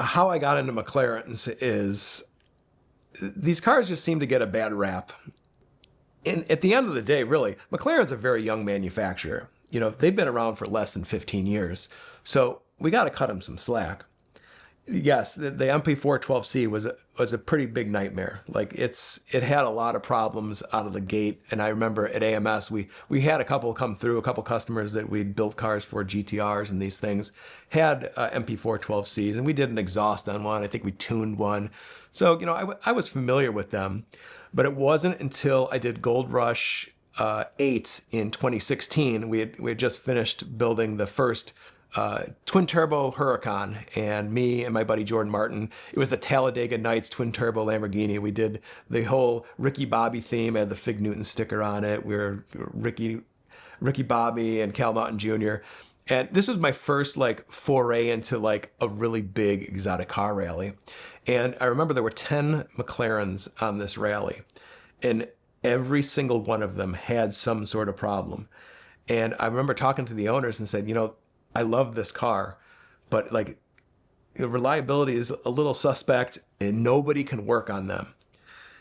how I got into McLarens is these cars just seem to get a bad rap. And at the end of the day, really, McLaren's a very young manufacturer. They've been around for less than 15 years. So we got to cut them some slack. Yes, the MP412C was a pretty big nightmare. Like it had a lot of problems out of the gate. And I remember at AMS we had a couple come through, a couple customers that we'd built cars for, GTRs and these things, had MP412Cs, and we did an exhaust on one. I think we tuned one. So I was familiar with them, but it wasn't until I did Gold Rush 8 in 2016. We had just finished building the first twin turbo Huracan, and me and my buddy Jordan Martin, it was the Talladega Nights twin turbo Lamborghini. We did the whole Ricky Bobby theme. I had the Fig Newton sticker on it. We were Ricky Bobby and Cal Naughton Jr. And this was my first foray into a really big exotic car rally. And I remember there were 10 McLarens on this rally, and every single one of them had some sort of problem. And I remember talking to the owners and said, I love this car, but the reliability is a little suspect and nobody can work on them.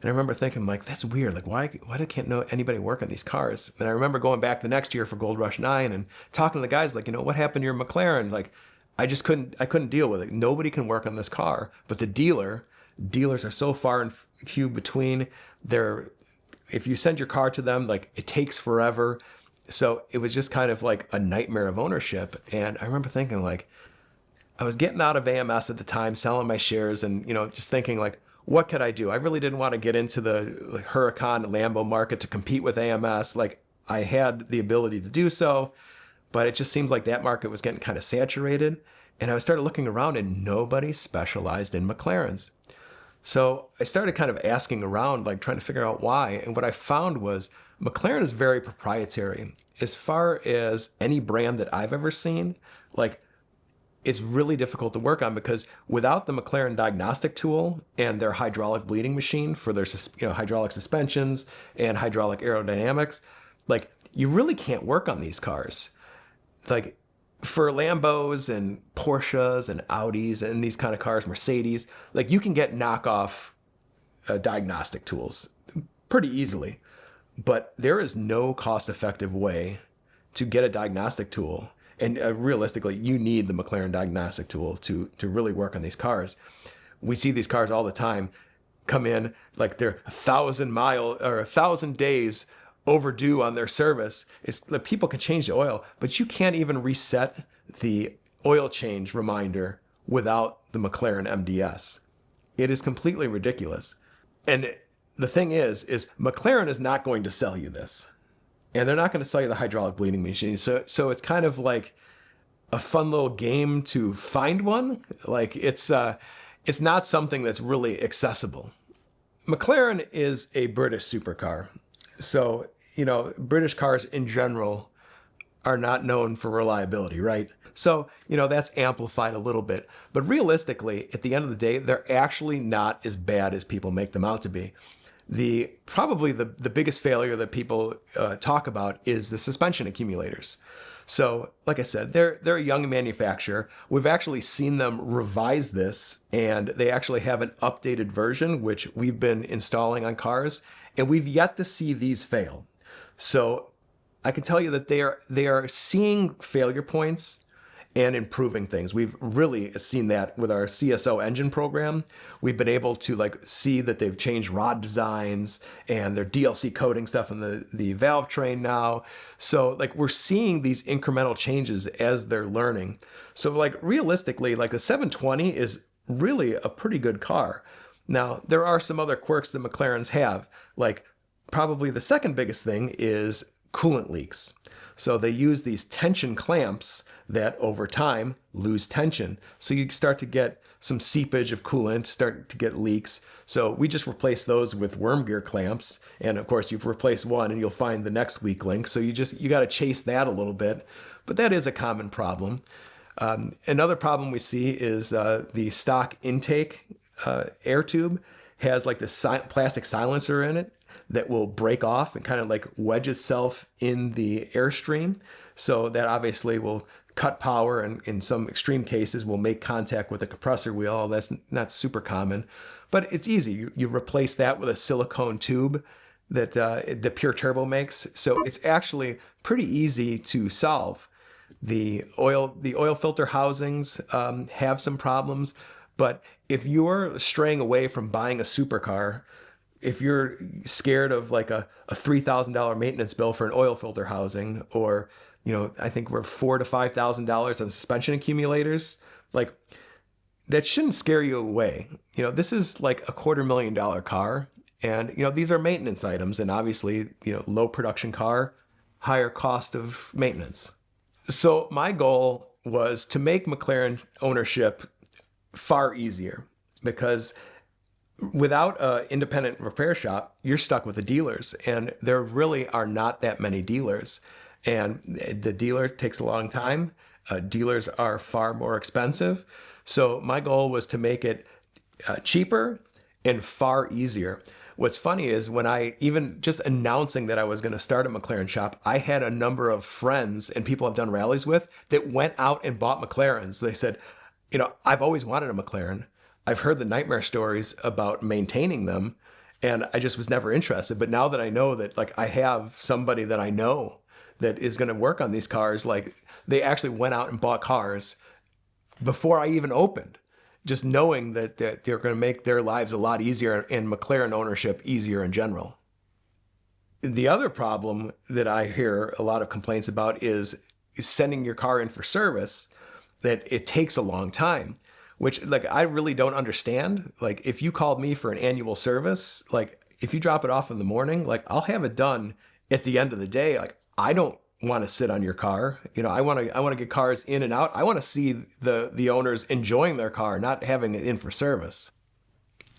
And I remember thinking that's weird. Why can't anybody work on these cars? And I remember going back the next year for Gold Rush 9 and talking to the guys what happened to your McLaren? I couldn't deal with it. Nobody can work on this car, but the dealers are so far and few between. If you send your car to them, it takes forever. So it was just kind of a nightmare of ownership. And I remember thinking I was getting out of AMS at the time, selling my shares, and just thinking what could I do? I really didn't want to get into the Huracan Lambo market to compete with AMS. I had the ability to do so, but it just seems like that market was getting kind of saturated. And I started looking around and nobody specialized in McLarens. So I started kind of asking around, trying to figure out why. And what I found was McLaren is very proprietary. As far as any brand that I've ever seen, it's really difficult to work on because without the McLaren diagnostic tool and their hydraulic bleeding machine for their hydraulic suspensions and hydraulic aerodynamics, you really can't work on these cars. For Lambos and Porsches and Audis and these kind of cars, Mercedes, you can get knockoff diagnostic tools pretty easily. But there is no cost-effective way to get a diagnostic tool. And realistically, you need the McLaren diagnostic tool to really work on these cars. We see these cars all the time come in they're 1,000 days overdue on their service. People can change the oil, but you can't even reset the oil change reminder without the McLaren MDS. It is completely ridiculous. And the thing is McLaren is not going to sell you this. And they're not going to sell you the hydraulic bleeding machine. So it's kind of a fun little game to find one. It's not something that's really accessible. McLaren is a British supercar. So, British cars in general are not known for reliability, right? So, that's amplified a little bit. But realistically, at the end of the day, they're actually not as bad as people make them out to be. Probably the biggest failure that people talk about is the suspension accumulators. So, like I said, they're a young manufacturer. We've actually seen them revise this, and they actually have an updated version, which we've been installing on cars, and we've yet to see these fail. So I can tell you that they are seeing failure points and improving things. We've really seen that with our CSO engine program. We've been able to see that they've changed rod designs and their DLC coating stuff in the valve train now. So we're seeing these incremental changes as they're learning. So realistically, the 720 is really a pretty good car. Now, there are some other quirks that McLarens have. Probably the second biggest thing is coolant leaks. So they use these tension clamps that over time lose tension. So you start to get some seepage of coolant, start to get leaks. So we just replace those with worm gear clamps. And of course you've replaced one and you'll find the next weak link. So you got to chase that a little bit, but that is a common problem. Another problem we see is the stock intake air tube has this plastic silencer in it. that will break off and kind of like wedge itself in the airstream. So that obviously will cut power, and in some extreme cases will make contact with the compressor wheel. That's not super common, but it's easy. You replace that with a silicone tube that the Pure Turbo makes. So it's actually pretty easy to solve. The oil filter housings have some problems, but if you're straying away from buying a supercar, if you're scared of like a $3,000 maintenance bill for an oil filter housing, or I think we're $4,000 to $5,000 on suspension accumulators, like that shouldn't scare you away. This is like a $250,000 car, and these are maintenance items, and obviously low production car, higher cost of maintenance. So my goal was to make McLaren ownership far easier, because without an independent repair shop, you're stuck with the dealers, and there really are not that many dealers. And the dealer takes a long time. Dealers are far more expensive. So my goal was to make it cheaper and far easier. What's funny is when even just announcing that I was going to start a McLaren shop, I had a number of friends and people I've done rallies with that went out and bought McLarens. They said, I've always wanted a McLaren. I've heard the nightmare stories about maintaining them, and I just was never interested. But now that I know that, like, I have somebody that I know that is going to work on these cars, like, they actually went out and bought cars before I even opened, just knowing that they're going to make their lives a lot easier, and McLaren ownership easier in general. The other problem that I hear a lot of complaints about is sending your car in for service, that it takes a long time, which, like, I really don't understand. Like, if you called me for an annual service, like, if you drop it off in the morning, like, I'll have it done at the end of the day. Like, I don't want to sit on your car. I want to get cars in and out. I want to see the owners enjoying their car, not having it in for service.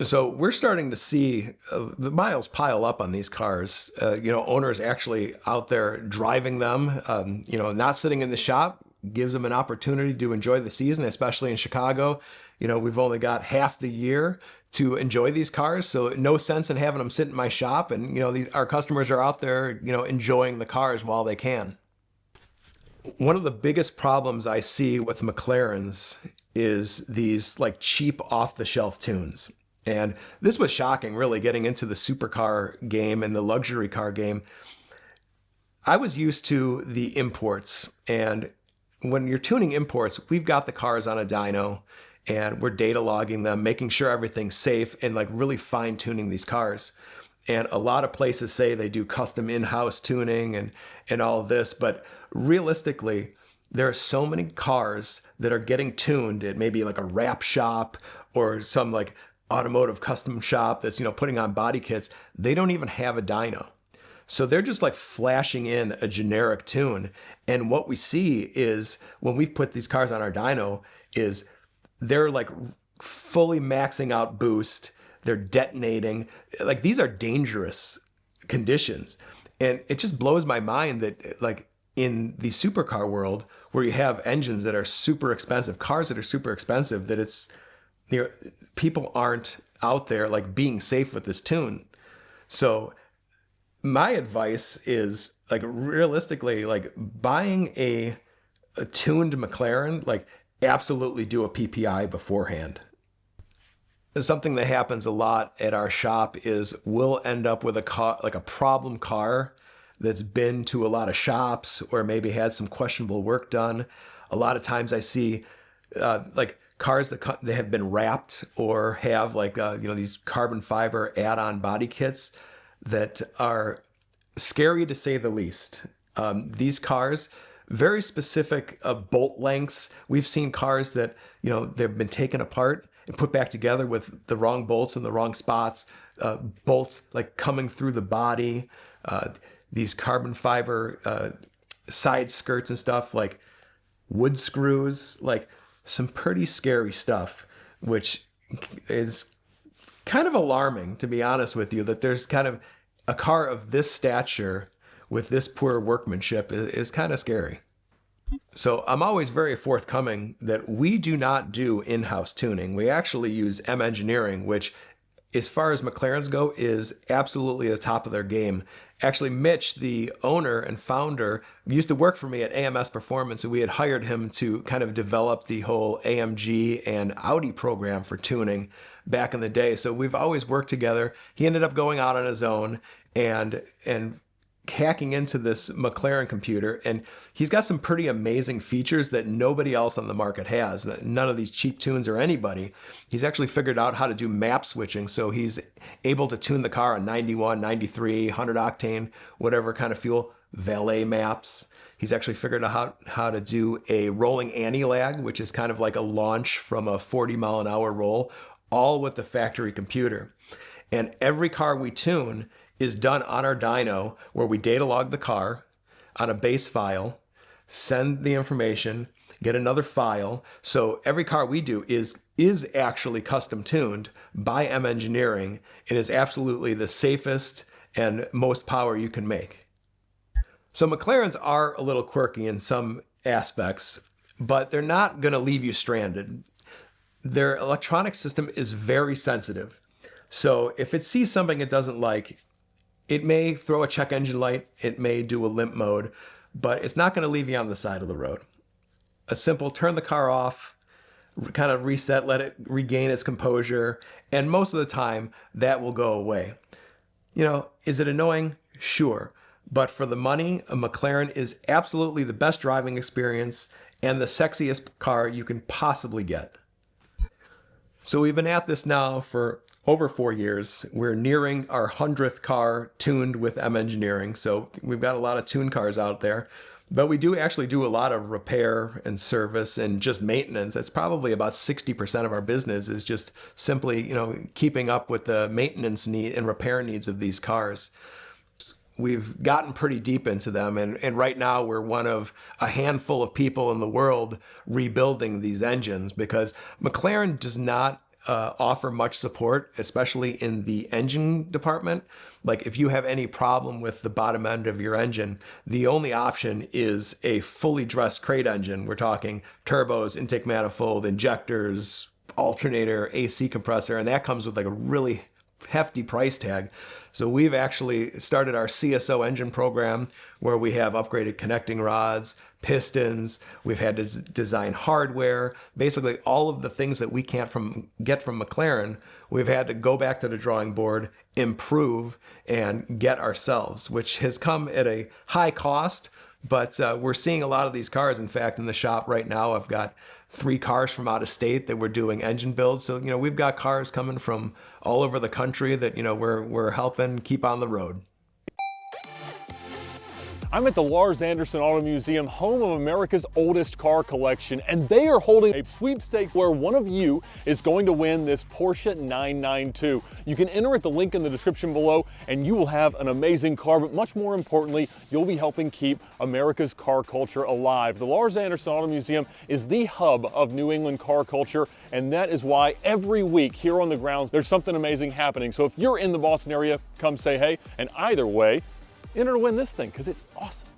So we're starting to see the miles pile up on these cars. Owners actually out there driving them, not sitting in the shop, gives them an opportunity to enjoy the season, especially in Chicago. We've only got half the year to enjoy these cars, so no sense in having them sit in my shop. And our customers are out there, enjoying the cars while they can. One of the biggest problems I see with McLarens is these like cheap off-the-shelf tunes. And this was shocking, really, getting into the supercar game and the luxury car game. I was used to the imports, and when you're tuning imports, we've got the cars on a dyno and we're data logging them, making sure everything's safe, and like really fine tuning these cars. And a lot of places say they do custom in-house tuning and all of this, but realistically, there are so many cars that are getting tuned at maybe like a wrap shop or some like automotive custom shop that's, putting on body kits. They don't even have a dyno. So they're just like flashing in a generic tune. And what we see is when we've put these cars on our dyno is they're like fully maxing out boost. They're detonating. Like, these are dangerous conditions. And it just blows my mind that, like, in the supercar world where you have engines that are super expensive, cars that are super expensive, that it's, people aren't out there like being safe with this tune. So my advice is, like, realistically, like, buying a tuned McLaren, like, absolutely do a PPI beforehand. Something that happens a lot at our shop is we'll end up with a car, like a problem car that's been to a lot of shops or maybe had some questionable work done. A lot of times I see like cars that they have been wrapped or have like these carbon fiber add-on body kits that are scary to say the least. These cars, very specific bolt lengths. We've seen cars that they've been taken apart and put back together with the wrong bolts in the wrong spots, bolts like coming through the body, these carbon fiber side skirts and stuff, like wood screws, like some pretty scary stuff, which is kind of alarming, to be honest with you, that there's kind of a car of this stature with this poor workmanship is kind of scary. So I'm always very forthcoming that we do not do in-house tuning. We actually use M Engineering, which as far as McLarens go, is absolutely the top of their game. Actually, Mitch, the owner and founder, used to work for me at AMS Performance, and we had hired him to kind of develop the whole AMG and Audi program for tuning back in the day. So we've always worked together. He ended up going out on his own and hacking into this McLaren computer, and he's got some pretty amazing features that nobody else on the market has. None of these cheap tunes or anybody. He's actually figured out how to do map switching, so he's able to tune the car on 91, 93, 100 octane, whatever kind of fuel, valet maps. He's actually figured out how to do a rolling anti-lag, which is kind of like a launch from a 40-mile-an-hour roll, all with the factory computer. And every car we tune is done on our dyno, where we data log the car on a base file, send the information, get another file. So every car we do is actually custom tuned by M Engineering and is absolutely the safest and most power you can make. So McLarens are a little quirky in some aspects, but they're not going to leave you stranded. Their electronic system is very sensitive. So if it sees something it doesn't like, it may throw a check engine light, it may do a limp mode, but it's not going to leave you on the side of the road. A simple turn the car off, kind of reset, let it regain its composure, and most of the time that will go away. You know, is it annoying? Sure. But for the money, a McLaren is absolutely the best driving experience and the sexiest car you can possibly get. So we've been at this now for over 4 years. We're nearing our 100th car tuned with M Engineering. So we've got a lot of tuned cars out there, but we do actually do a lot of repair and service and just maintenance. It's probably about 60% of our business is just simply, you know, keeping up with the maintenance need and repair needs of these cars. We've gotten pretty deep into them, and right now we're one of a handful of people in the world rebuilding these engines, because McLaren does not offer much support, especially in the engine department. Like if you have any problem with the bottom end of your engine, the only option is a fully dressed crate engine. We're talking turbos, intake manifold, injectors, alternator, AC compressor, and that comes with like a really hefty price tag. So we've actually started our CSO engine program, where we have upgraded connecting rods, pistons, we've had to design hardware, basically all of the things that we can't get from McLaren, we've had to go back to the drawing board, improve, and get ourselves, which has come at a high cost, but we're seeing a lot of these cars. In fact, in the shop right now, I've got 3 cars from out of state that we're doing engine builds. So, you know, we've got cars coming from all over the country that, you know, we're helping keep on the road. I'm at the Lars Anderson Auto Museum, home of America's oldest car collection, and they are holding a sweepstakes where one of you is going to win this Porsche 992. You can enter at the link in the description below, and you will have an amazing car, but much more importantly, you'll be helping keep America's car culture alive. The Lars Anderson Auto Museum is the hub of New England car culture, and that is why every week here on the grounds, there's something amazing happening. So if you're in the Boston area, come say hey, and either way, enter to win this thing, because it's awesome.